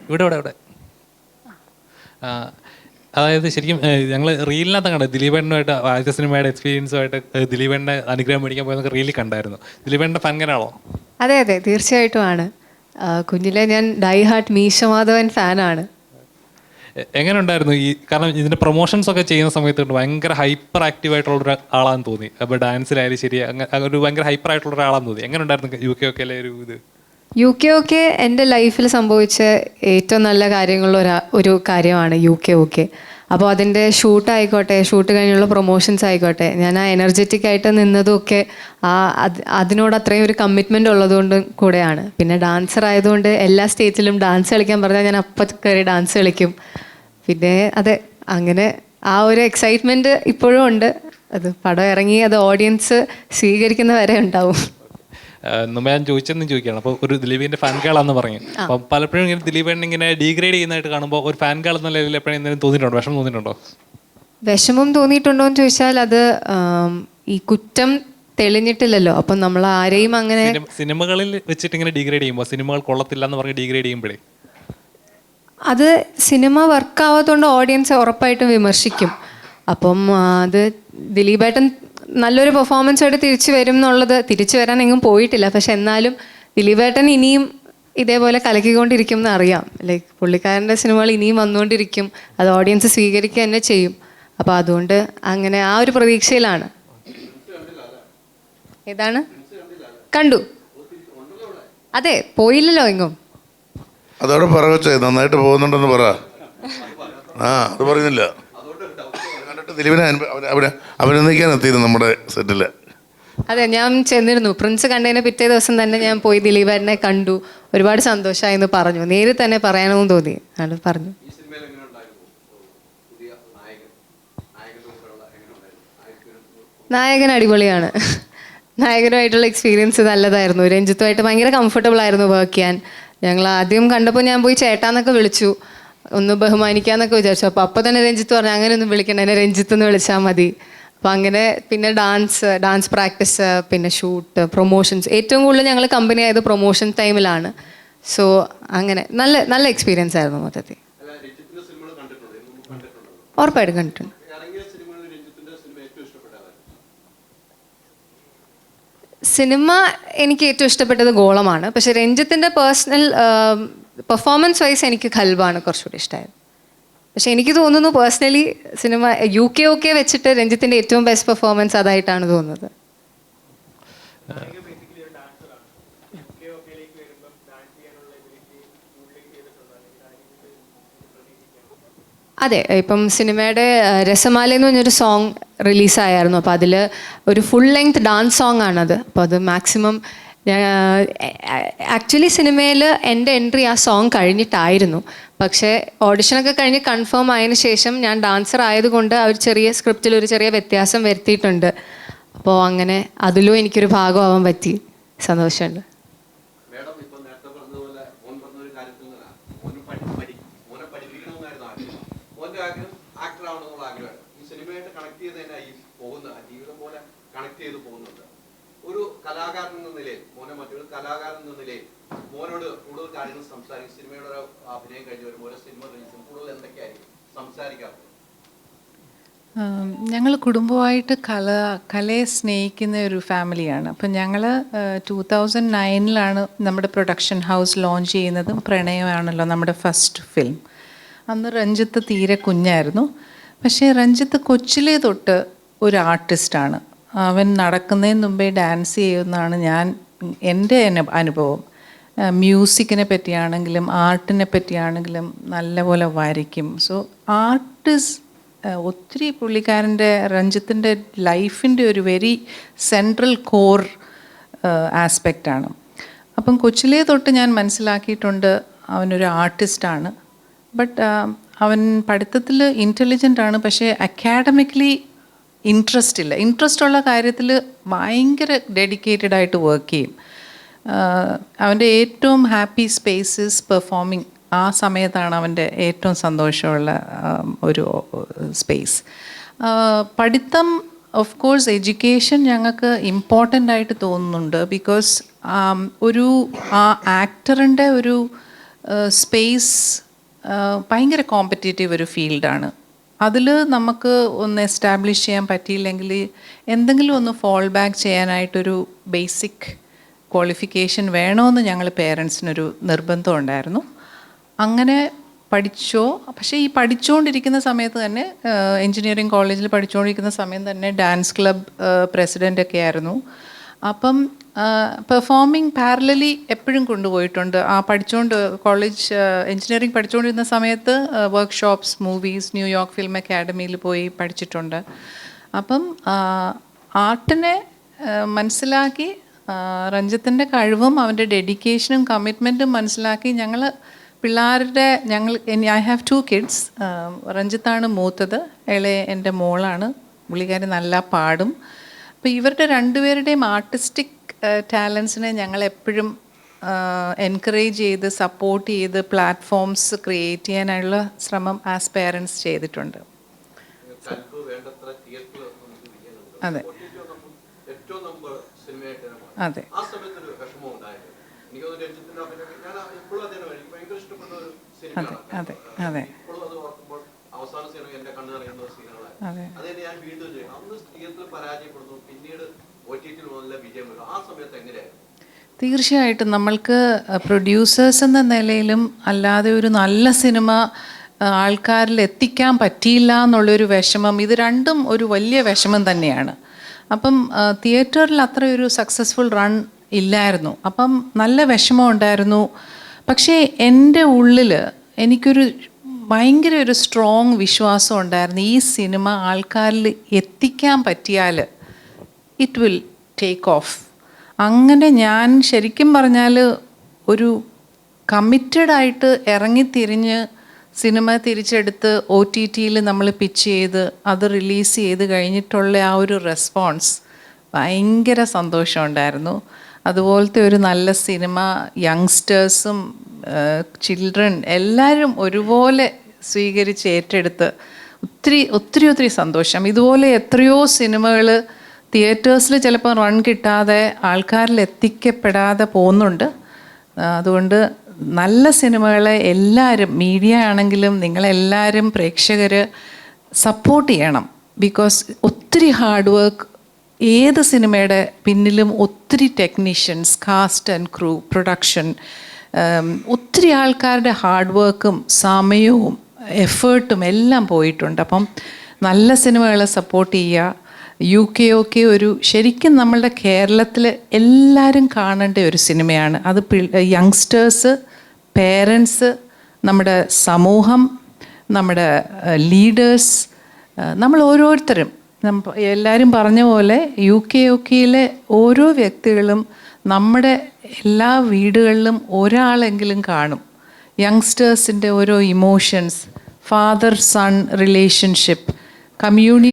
ഇവിടെ ഇവിടെ ഇവിടെ അതായത് ശരിക്കും ഞങ്ങൾ റീലിനകത്ത് കണ്ടത് ദിലീപേട്ടനുമായിട്ട് ആദ്യത്തെ സിനിമയുടെ എക്സ്പീരിയൻസുമായിട്ട് ദിലീപേട്ടൻ്റെ അനുഗ്രഹം മേടിക്കാൻ പോയതൊക്കെ റീലിൽ കണ്ടായിരുന്നു. ദിലീപേട്ടൻ്റെ ഫാൻകനാണോ? അതെ അതെ, തീർച്ചയായിട്ടും ആണ്. കുഞ്ഞിലെ ഞാൻ ഡൈ ഹാർട്ട് മീശമാധവൻ ഫാനാണ്. എങ്ങനെ ഉണ്ടായിരുന്നു ഈ, കാരണം ഇതിൻ്റെ പ്രൊമോഷൻസ് ഒക്കെ ചെയ്യുന്ന സമയത്ത് ഭയങ്കര ഹൈപ്പർ ആക്റ്റീവ് ആയിട്ടുള്ള ഒരാളാന്ന് തോന്നി. അപ്പോൾ ഡാൻസിലായാലും ശരി അങ്ങനെ ഒരു ഭയങ്കര ഹൈപ്പർ ആയിട്ടുള്ള ഒരാളാന്ന് തോന്നി. എങ്ങനെ ഉണ്ടായിരുന്നു UK ഒക്കെ അല്ലേ ഒരു ഇത്? UK എൻ്റെ ലൈഫിൽ സംഭവിച്ച ഏറ്റവും നല്ല കാര്യങ്ങളുള്ള ഒരു കാര്യമാണ് UK. അപ്പോൾ അതിൻ്റെ ഷൂട്ടായിക്കോട്ടെ, ഷൂട്ട് കഴിഞ്ഞുള്ള പ്രൊമോഷൻസ് ആയിക്കോട്ടെ, ഞാൻ ആ എനർജറ്റിക് ആയിട്ട് നിന്നതുമൊക്കെ അതിനോട് അത്രയും ഒരു കമ്മിറ്റ്മെൻ്റ് ഉള്ളതുകൊണ്ടും കൂടെയാണ്. പിന്നെ ഡാൻസർ ആയതുകൊണ്ട് എല്ലാ സ്റ്റേജിലും ഡാൻസ് കളിക്കാൻ പറഞ്ഞാൽ ഞാൻ അപ്പം കയറി ഡാൻസ് കളിക്കും. പിന്നെ അതെ, അങ്ങനെ ആ ഒരു എക്സൈറ്റ്മെൻറ്റ് ഇപ്പോഴും ഉണ്ട്. അത് പടം ഇറങ്ങി അത് ഓഡിയൻസ് സ്വീകരിക്കുന്ന വരെ ഉണ്ടാവും. മുമ്പ് ഞാൻ ചോദിക്കുകയാണ്. അപ്പോൾ ഒരു ദിലീപിൻ്റെ ഫാൻ ഗേളാന്ന് പറഞ്ഞു. അപ്പം പലപ്പോഴും ഇങ്ങനെ ദിലീപേട്ടൻ ഇങ്ങനെ ഡീഗ്രേഡ് ചെയ്യുന്നതായിട്ട് കാണുമ്പോൾ ഒരു ഫാൻ ഗേൾ എന്ന ലെവലിൽ എപ്പോഴും എന്തെങ്കിലും തോന്നിയിട്ടുണ്ടോ? വിഷമം തോന്നിയിട്ടുണ്ടോ? വിഷമം തോന്നിയിട്ടുണ്ടോ എന്ന് ചോദിച്ചാൽ അത് ഈ കുറ്റം തെളിഞ്ഞിട്ടില്ലല്ലോ. അപ്പം നമ്മൾ ആരെയും അങ്ങനെ സിനിമകളിൽ വെച്ചിട്ട് ഇങ്ങനെ ഡീഗ്രേഡ് ചെയ്യുമ്പോൾ, സിനിമകൾ കൊള്ളത്തില്ല എന്ന് പറഞ്ഞ് ഡീഗ്രേഡ് ചെയ്യുമ്പോഴേ അത് സിനിമ വർക്കാവാത്തതുകൊണ്ട് ഓഡിയൻസ് ഉറപ്പായിട്ടും വിമർശിക്കും. അപ്പം അത് ദിലീപേട്ടൻ നല്ലൊരു പെർഫോമൻസ് ആയിട്ട് തിരിച്ചു വരാൻ എങ്ങും പോയിട്ടില്ല. പക്ഷെ എന്നാലും ദിലീപേട്ടൻ ഇനിയും ഇതേപോലെ കലക്കിക്കൊണ്ടിരിക്കും എന്ന് അറിയാം. ലൈക്ക് പുള്ളിക്കാരൻ്റെ സിനിമകൾ ഇനിയും വന്നുകൊണ്ടിരിക്കും, അത് ഓഡിയൻസ് സ്വീകരിക്കുക തന്നെ ചെയ്യും. അപ്പോൾ അതുകൊണ്ട് അങ്ങനെ ആ ഒരു പ്രതീക്ഷയിലാണ്. ഏതാണ്? കണ്ടു. അതെ, പോയില്ലല്ലോ എങ്ങും. അതോടെ പറവച്ചേ നന്നായിട്ട് പോകുന്നുണ്ടെന്ന് പറ. അത് പറയുന്നില്ല. ദിലീപിനെ അഭിനന്ദിക്കാൻ എത്തിയിരുന്നു നമ്മുടെ സെറ്റില്. അതെ, ഞാൻ ചെന്നിരുന്നു. പ്രിൻസ് കണ്ടതിന് പിറ്റേ ദിവസം തന്നെ ഞാൻ പോയി ദിലീപേട്ടനെ കണ്ടു. ഒരുപാട് സന്തോഷമായി എന്ന് പറഞ്ഞു. നേരിൽ തന്നെ പറയണമെന്ന് തോന്നി. അത് പറഞ്ഞു. നായകൻ അടിപൊളിയാണ്. നായകനുമായിട്ടുള്ള എക്സ്പീരിയൻസ് നല്ലതായിരുന്നു. രഞ്ജിത്തുമായിട്ട് ഭയങ്കര കംഫർട്ടബിൾ ആയിരുന്നു വർക്ക് ചെയ്യാൻ. ഞങ്ങൾ ആദ്യം കണ്ടപ്പോൾ ഞാൻ പോയി ചേട്ടാന്നൊക്കെ വിളിച്ചു, ഒന്ന് ബഹുമാനിക്കാന്നൊക്കെ വിചാരിച്ചു. അപ്പോൾ തന്നെ രഞ്ജിത്ത് പറഞ്ഞു അങ്ങനെ ഒന്നും വിളിക്കണ്ട, എന്നെ രഞ്ജിത്ത് എന്ന് വിളിച്ചാൽ മതി. അപ്പോൾ അങ്ങനെ പിന്നെ ഡാൻസ് പ്രാക്ടീസ്, പിന്നെ ഷൂട്ട്, പ്രൊമോഷൻസ്. ഏറ്റവും കൂടുതൽ ഞങ്ങൾ കമ്പനി ആയത് പ്രൊമോഷൻ ടൈമിലാണ്. സോ അങ്ങനെ നല്ല എക്സ്പീരിയൻസ് ആയിരുന്നു മൊത്തത്തിൽ. ഉറപ്പായിട്ടും കണ്ടിട്ടുണ്ട്. സിനിമ എനിക്ക് ഏറ്റവും ഇഷ്ടപ്പെട്ടത് ഗോളമാണ്. പക്ഷെ രഞ്ജിത്തിൻ്റെ പേഴ്സണൽ പെർഫോമൻസ് വൈസ് എനിക്ക് ഖൽബാണ് കുറച്ചുകൂടി ഇഷ്ടമായത്. പക്ഷെ എനിക്ക് തോന്നുന്നു പേഴ്സണലി സിനിമ UK വെച്ചിട്ട് രഞ്ജിത്തിൻ്റെ ഏറ്റവും ബെസ്റ്റ് പെർഫോമൻസ് അതായിട്ടാണ് തോന്നുന്നത്. അതെ, ഇപ്പം സിനിമയുടെ രസമാല എന്ന് പറഞ്ഞൊരു സോങ് റിലീസായിരുന്നു. അപ്പോൾ അതിൽ ഒരു ഫുൾ ലെങ്ത് ഡാൻസ് സോങ് ആണത്. അപ്പോൾ അത് മാക്സിമം ആക്ച്വലി സിനിമയിൽ എൻ്റെ എൻട്രി ആ സോങ് കഴിഞ്ഞിട്ടായിരുന്നു. പക്ഷേ ഓഡിഷനൊക്കെ കഴിഞ്ഞ് കൺഫേം ആയതിനു ശേഷം ഞാൻ ഡാൻസർ ആയതുകൊണ്ട് ആ ഒരു ചെറിയ സ്ക്രിപ്റ്റിൽ ഒരു ചെറിയ വ്യത്യാസം വരുത്തിയിട്ടുണ്ട്. അപ്പോൾ അങ്ങനെ അതിലും എനിക്കൊരു ഭാഗമാവാൻ പറ്റി. സന്തോഷമുണ്ട്. ഒരു കലാകാരൻ എന്ന നിലയിൽ മോനെ മറ്റൊരു കലാകാരൻ എന്ന നിലയിൽ മോനോട് കൂടുതൽ കാര്യങ്ങൾ സംസാരിക്കും. സിനിമയുടെ ഒരു അഭിനയം കഴിഞ്ഞ് വരുമ്പോൾ സിനിമ റിലീസും കൂടുതൽ എന്തൊക്കെയായിരിക്കും സംസാരിക്കാറുള്ളത്? ഞങ്ങൾ കുടുംബമായിട്ട് കലയെ സ്നേഹിക്കുന്ന ഒരു ഫാമിലിയാണ്. അപ്പം ഞങ്ങൾ 2009 നമ്മുടെ പ്രൊഡക്ഷൻ ഹൗസ് ലോഞ്ച് ചെയ്യുന്നതും പ്രണയമാണല്ലോ നമ്മുടെ ഫസ്റ്റ് ഫിലിം. അന്ന് രഞ്ജിത്ത് തീരെ കുഞ്ഞായിരുന്നു. പക്ഷേ രഞ്ജിത്ത് കൊച്ചിലേ തൊട്ട് ഒരു ആർട്ടിസ്റ്റാണ്. അവൻ നടക്കുന്നതിന് മുമ്പേ ഡാൻസ് ചെയ്യുമെന്നാണ് എൻ്റെ അനുഭവം. മ്യൂസിക്കിനെ പറ്റിയാണെങ്കിലും ആർട്ടിനെ പറ്റിയാണെങ്കിലും നല്ലപോലെ വരയ്ക്കും. സോ ആർട്ടിസ്റ്റ് ഒത്തിരി പുള്ളിക്കാരൻ്റെ രഞ്ജിത്തിൻ്റെ ലൈഫിൻ്റെ ഒരു വെരി സെൻട്രൽ കോർ ആസ്പെക്റ്റാണ്. അപ്പം കൊച്ചിലേ തൊട്ട് ഞാൻ മനസ്സിലാക്കിയിട്ടുണ്ട് അവനൊരു ആർട്ടിസ്റ്റാണ്. ബട്ട് അവൻ പഠിത്തത്തിൽ ഇൻ്റലിജൻ്റ് ആണ്, പക്ഷേ അക്കാഡമിക്കലി ഇൻട്രസ്റ്റ് ഉള്ള കാര്യത്തിൽ ഭയങ്കര ഡെഡിക്കേറ്റഡ് ആയിട്ട് വർക്ക് ചെയ്യും. അവൻ്റെ ഏറ്റവും ഹാപ്പി സ്പേസസ് പെർഫോമിങ്. ആ സമയത്താണ് അവൻ്റെ ഏറ്റവും സന്തോഷമുള്ള ഒരു സ്പേസ്. പഠിത്തം ഓഫ് കോഴ്സ് എഡ്യൂക്കേഷൻ ഞങ്ങൾക്ക് ഇമ്പോർട്ടൻ്റ് ആയിട്ട് തോന്നുന്നുണ്ട്. ബിക്കോസ് ഒരു ആ ആക്ടറിൻ്റെ ഒരു സ്പേസ് ഭയങ്കര കോമ്പറ്റേറ്റീവ് ഒരു ഫീൽഡാണ്. അതിൽ നമുക്ക് ഒന്ന് എസ്റ്റാബ്ലിഷ് ചെയ്യാൻ പറ്റിയില്ലെങ്കിൽ എന്തെങ്കിലും ഒന്ന് ഫോൾ ബാക്ക് ചെയ്യാനായിട്ടൊരു ബേസിക് ക്വാളിഫിക്കേഷൻ വേണമെന്ന് ഞങ്ങൾ പേരൻസിനൊരു നിർബന്ധം ഉണ്ടായിരുന്നു. അങ്ങനെ പഠിച്ചോ. പക്ഷേ ഈ പഠിച്ചുകൊണ്ടിരിക്കുന്ന സമയത്ത് തന്നെ എൻജിനീയറിംഗ് കോളേജിൽ പഠിച്ചുകൊണ്ടിരിക്കുന്ന സമയം തന്നെ ഡാൻസ് ക്ലബ് പ്രസിഡൻ്റൊക്കെ ആയിരുന്നു. അപ്പം പെർഫോമിങ് പാരലലി എപ്പോഴും കൊണ്ടുപോയിട്ടുണ്ട്. ആ പഠിച്ചുകൊണ്ട് കോളേജ് എൻജിനീയറിംഗ് പഠിച്ചുകൊണ്ടിരുന്ന സമയത്ത് വർക്ക്ഷോപ്സ്, മൂവീസ്, ന്യൂയോർക്ക് ഫിലിം അക്കാഡമിയിൽ പോയി പഠിച്ചിട്ടുണ്ട്. അപ്പം ആർട്ടിനെ മനസ്സിലാക്കി രഞ്ജിത്തിൻ്റെ കഴിവും അവൻ്റെ ഡെഡിക്കേഷനും കമ്മിറ്റ്മെൻറ്റും മനസ്സിലാക്കി ഐ ഹാവ് 2 kids. രഞ്ജിത്താണ് മൂത്തത്, ഇളയ എൻ്റെ മോളാണ്. പുള്ളിക്കാരി നല്ല പാടും. അപ്പോൾ ഇവരുടെ രണ്ടുപേരുടെയും ആർട്ടിസ്റ്റിക് ടാലൻസിനെ ഞങ്ങളെപ്പോഴും എൻകറേജ് ചെയ്ത് സപ്പോർട്ട് ചെയ്ത് പ്ലാറ്റ്ഫോംസ് ക്രിയേറ്റ് ചെയ്യാനുള്ള ശ്രമം ആസ് പേരൻസ് ചെയ്തിട്ടുണ്ട്. അതെ അതെ അതെ അതെ അതെ അതെ. തീർച്ചയായിട്ടും നമ്മൾക്ക് പ്രൊഡ്യൂസേഴ്സ് എന്ന നിലയിലും അല്ലാതെ ഒരു നല്ല സിനിമ ആൾക്കാരിൽ എത്തിക്കാൻ പറ്റിയില്ല എന്നുള്ളൊരു വിഷമം, ഇത് രണ്ടും ഒരു വലിയ വിഷമം തന്നെയാണ്. അപ്പം തിയേറ്ററിൽ അത്രയൊരു സക്സസ്ഫുൾ റൺ ഇല്ലായിരുന്നു. അപ്പം നല്ല വിഷമം ഉണ്ടായിരുന്നു. പക്ഷേ എൻ്റെ ഉള്ളിൽ എനിക്കൊരു ഭയങ്കര ഒരു സ്ട്രോങ് വിശ്വാസം ഉണ്ടായിരുന്നു, ഈ സിനിമ ആൾക്കാരിൽ എത്തിക്കാൻ പറ്റിയാൽ ഇറ്റ് വിൽ ടേക്ക് ഓഫ്. അങ്ങനെ ഞാൻ ശരിക്കും പറഞ്ഞാൽ ഒരു കമ്മിറ്റഡായിട്ട് ഇറങ്ങിത്തിരിഞ്ഞ് സിനിമ തിരിച്ചെടുത്ത് OTTയിൽ നമ്മൾ പിച്ച് ചെയ്ത് അത് റിലീസ് ചെയ്ത് കഴിഞ്ഞിട്ടുള്ള ആ ഒരു റെസ്പോൺസ് ഭയങ്കര സന്തോഷമുണ്ടായിരുന്നു. അതുപോലത്തെ ഒരു നല്ല സിനിമ യങ്സ്റ്റേഴ്സും ചിൽഡ്രൻ എല്ലാവരും ഒരുപോലെ സ്വീകരിച്ച് ഏറ്റെടുത്ത് ഒത്തിരി സന്തോഷം. ഇതുപോലെ എത്രയോ സിനിമകൾ തിയേറ്റേഴ്സിൽ ചിലപ്പോൾ റൺ കിട്ടാതെ ആൾക്കാരിൽ എത്തിക്കപ്പെടാതെ പോകുന്നുണ്ട്. അതുകൊണ്ട് നല്ല സിനിമകളെ എല്ലാവരും, മീഡിയ ആണെങ്കിലും നിങ്ങളെല്ലാവരും പ്രേക്ഷകർ സപ്പോർട്ട് ചെയ്യണം. ബിക്കോസ് ഒത്തിരി ഹാർഡ് വർക്ക്, ഏത് സിനിമയുടെ പിന്നിലും ഒത്തിരി technicians, cast and crew, production, ഒത്തിരി ആൾക്കാരുടെ ഹാർഡ് വർക്കും സമയവും എഫേർട്ടും എല്ലാം പോയിട്ടുണ്ട്. അപ്പം നല്ല സിനിമകളെ സപ്പോർട്ട് ചെയ്യുക. UK ഒരു ശരിക്കും നമ്മളുടെ കേരളത്തിൽ എല്ലാവരും കാണേണ്ട ഒരു സിനിമയാണ്. അത് യങ്സ്റ്റേഴ്സ്, പേരൻസ്, നമ്മുടെ സമൂഹം, നമ്മുടെ ലീഡേഴ്സ്, നമ്മൾ ഓരോരുത്തരും എല്ലാവരും പറഞ്ഞ പോലെ UK ഓരോ വ്യക്തികളും നമ്മുടെ എല്ലാ വീടുകളിലും ഒരാളെങ്കിലും കാണും. യങ്സ്റ്റേഴ്സിൻ്റെ ഓരോ emotions, father son relationship, community